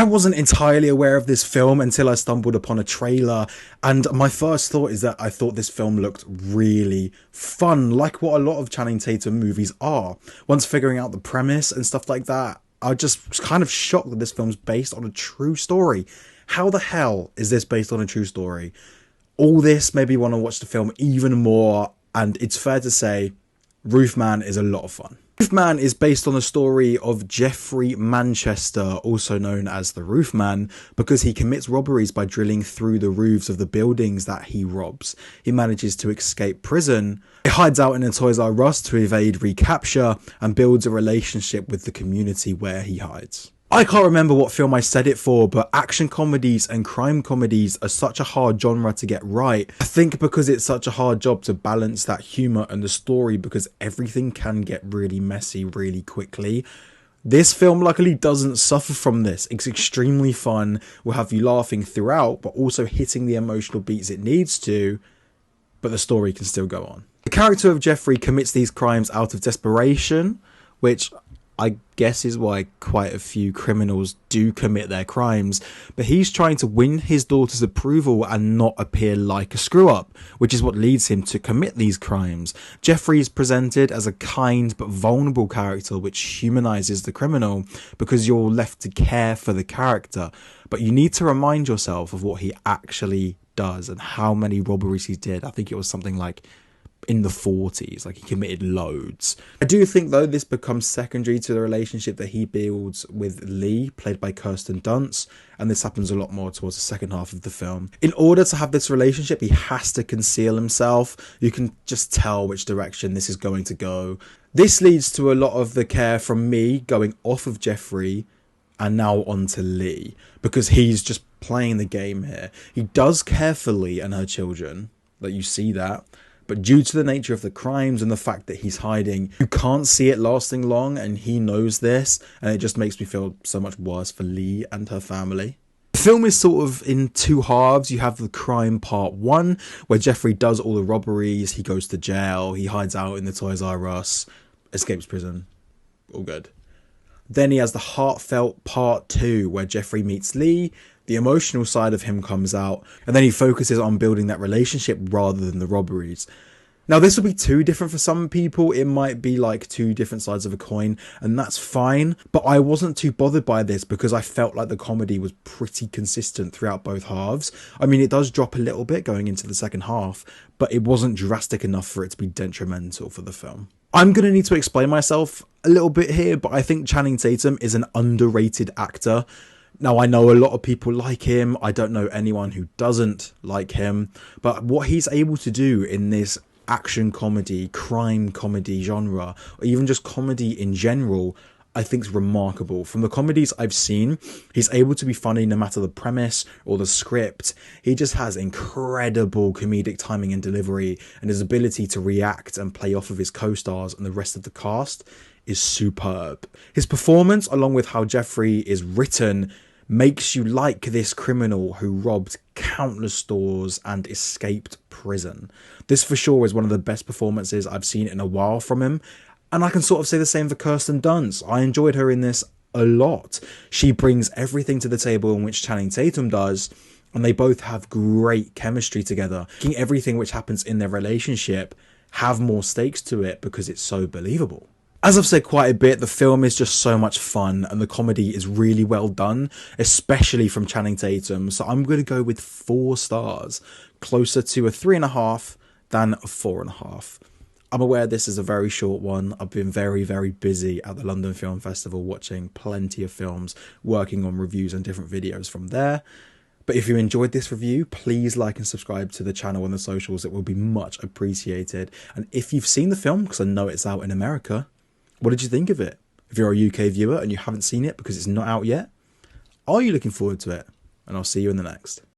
I wasn't entirely aware of this film until I stumbled upon a trailer, and my first thought is that I thought this film looked really fun, like what a lot of Channing Tatum movies are. Once figuring out the premise and stuff like that, I just was kind of shocked that this film's based on a true story. How the hell is this based on a true story? All this made me want to watch the film even more, and it's fair to say, Roofman is a lot of fun. Roofman is based on the story of Jeffrey Manchester, also known as the Roofman, because he commits robberies by drilling through the roofs of the buildings that he robs. He manages to escape prison. He hides out in a Toys R Us to evade recapture and builds a relationship with the community where he hides. I can't remember what film I said it for, but action comedies and crime comedies are such a hard genre to get right. I think because it's such a hard job to balance that humour and the story, because everything can get really messy really quickly. This film luckily doesn't suffer from this. It's extremely fun, will have you laughing throughout, but also hitting the emotional beats it needs to, but the story can still go on. The character of Jeffrey commits these crimes out of desperation, which I guess is why quite a few criminals do commit their crimes, but he's trying to win his daughter's approval and not appear like a screw-up, which is what leads him to commit these crimes. Jeffrey is presented as a kind but vulnerable character which humanizes the criminal because you're left to care for the character, but you need to remind yourself of what he actually does and how many robberies he did. I think it was something like in the 40s, like he committed loads. I do think though this becomes secondary to the relationship that he builds with Lee, played by Kirsten Dunst, and this happens a lot more towards the second half of the film. In order to have this relationship, he has to conceal himself. You can just tell which direction this is going to go. This leads to a lot of the care from me going off of Jeffrey and now onto Lee, because he's just playing the game here. He does care for Lee and her children, like you see that, but due to the nature of the crimes and the fact that he's hiding, you can't see it lasting long, and he knows this, and it just makes me feel so much worse for Lee and her family. The film is sort of in two halves. You have the crime part one, where Jeffrey does all the robberies, he goes to jail, he hides out in the Toys R Us, escapes prison, all good. Then he has the heartfelt part two, where Jeffrey meets Lee, the emotional side of him comes out, and then he focuses on building that relationship rather than the robberies. Now this will be too different for some people. It might be like two different sides of a coin, and that's fine, but I wasn't too bothered by this because I felt like the comedy was pretty consistent throughout both halves. I mean, it does drop a little bit going into the second half, but it wasn't drastic enough for it to be detrimental for the film. I'm going to need to explain myself a little bit here, but I think Channing Tatum is an underrated actor. Now, I know a lot of people like him. I don't know anyone who doesn't like him. But what he's able to do in this action comedy, crime comedy genre, or even just comedy in general, I think is remarkable. From the comedies I've seen, he's able to be funny no matter the premise or the script. He just has incredible comedic timing and delivery, and his ability to react and play off of his co-stars and the rest of the cast is superb. His performance, along with how Jeffrey is written, makes you like this criminal who robbed countless stores and escaped prison. This for sure is one of the best performances I've seen in a while from him, and I can sort of say the same for Kirsten Dunst. I enjoyed her in this a lot. She brings everything to the table in which Channing Tatum does, and they both have great chemistry together, making everything which happens in their relationship have more stakes to it because it's so believable. As I've said quite a bit, the film is just so much fun and the comedy is really well done, especially from Channing Tatum. So I'm going to go with 4 stars, closer to a 3.5 than a 4.5. I'm aware this is a very short one. I've been very, very busy at the London Film Festival watching plenty of films, working on reviews and different videos from there. But if you enjoyed this review, please like and subscribe to the channel and the socials. It will be much appreciated. And if you've seen the film, because I know it's out in America, what did you think of it? If you're a UK viewer and you haven't seen it because it's not out yet, are you looking forward to it? And I'll see you in the next.